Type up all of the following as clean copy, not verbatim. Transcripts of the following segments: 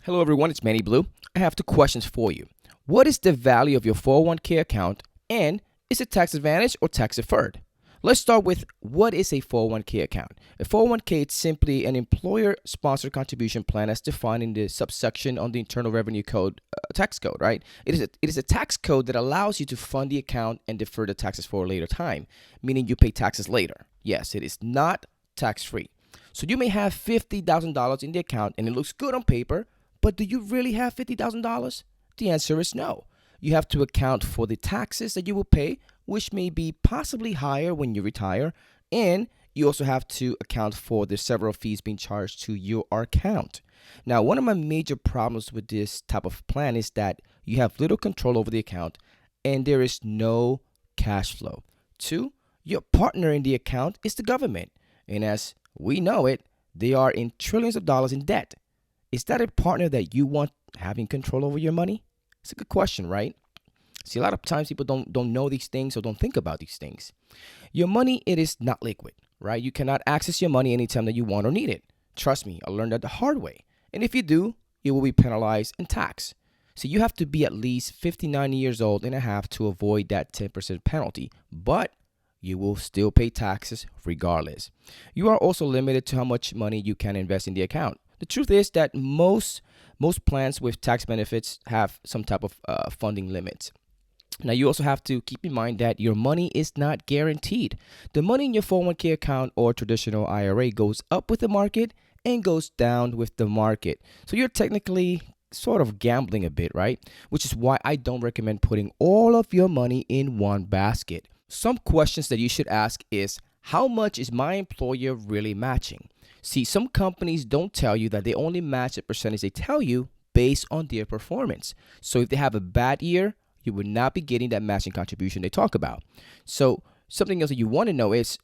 Hello everyone, it's Manny Blue. I have two questions for you. What is the value of your 401k account and is it tax advantage or tax deferred? Let's start with what is a 401k account. A 401k is simply an employer sponsored contribution plan as defined in the subsection on the Internal Revenue Code tax code, right? It is a tax code that allows you to fund the account and defer the taxes for a later time, meaning you pay taxes later. Yes, it is not tax free. So you may have $50,000 in the account and it looks good on paper, but do you really have $50,000? The answer is no. You have to account for the taxes that you will pay, which may be possibly higher when you retire, and you also have to account for the several fees being charged to your account. Now, one of my major problems with this type of plan is that you have little control over the account and there is no cash flow. Two, your partner in the account is the government, and as we know it, they are in trillions of dollars in debt. Is that a partner that you want having control over your money? It's a good question, right? See, a lot of times people don't know these things or don't think about these things. Your money, it is not liquid, right? You cannot access your money anytime that you want or need it. Trust me, I learned that the hard way. And if you do, you will be penalized and taxed. So you have to be at least 59 years old and a half to avoid that 10% penalty, but you will still pay taxes regardless. You are also limited to how much money you can invest in the account. The truth is that most plans with tax benefits have some type of funding limits. Now, you also have to keep in mind that your money is not guaranteed. The money in your 401k account or traditional IRA goes up with the market and goes down with the market. So you're technically sort of gambling a bit, right? Which is why I don't recommend putting all of your money in one basket. Some questions that you should ask is, how much is my employer really matching? See, some companies don't tell you that they only match a percentage they tell you based on their performance. So if they have a bad year, you would not be getting that matching contribution they talk about. So something else that you want to know is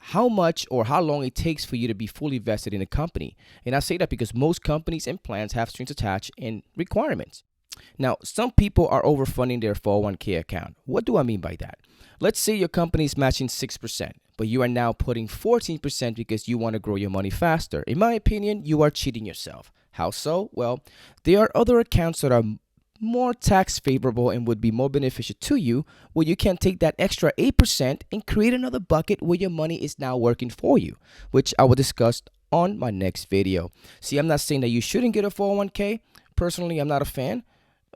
how much or how long it takes for you to be fully vested in a company. And I say that because most companies and plans have strings attached and requirements. Now, some people are overfunding their 401k account. What do I mean by that? Let's say your company is matching 6%, but you are now putting 14% because you want to grow your money faster. In my opinion, you are cheating yourself. How so? Well, there are other accounts that are more tax favorable and would be more beneficial to you, where you can take that extra 8% and create another bucket where your money is now working for you, which I will discuss on my next video. See, I'm not saying that you shouldn't get a 401k. Personally, I'm not a fan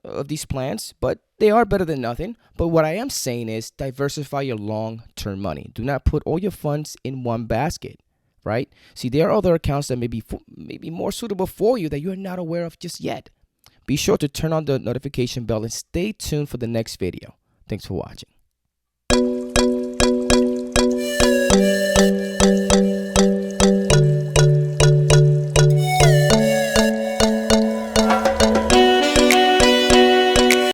of these plans, but they are better than nothing. But what I am saying is diversify your long-term money. Do not put all your funds in one basket, right? See, there are other accounts that may be more suitable for you that you are not aware of just yet. Be sure to turn on the notification bell and stay tuned for the next video. Thanks for watching.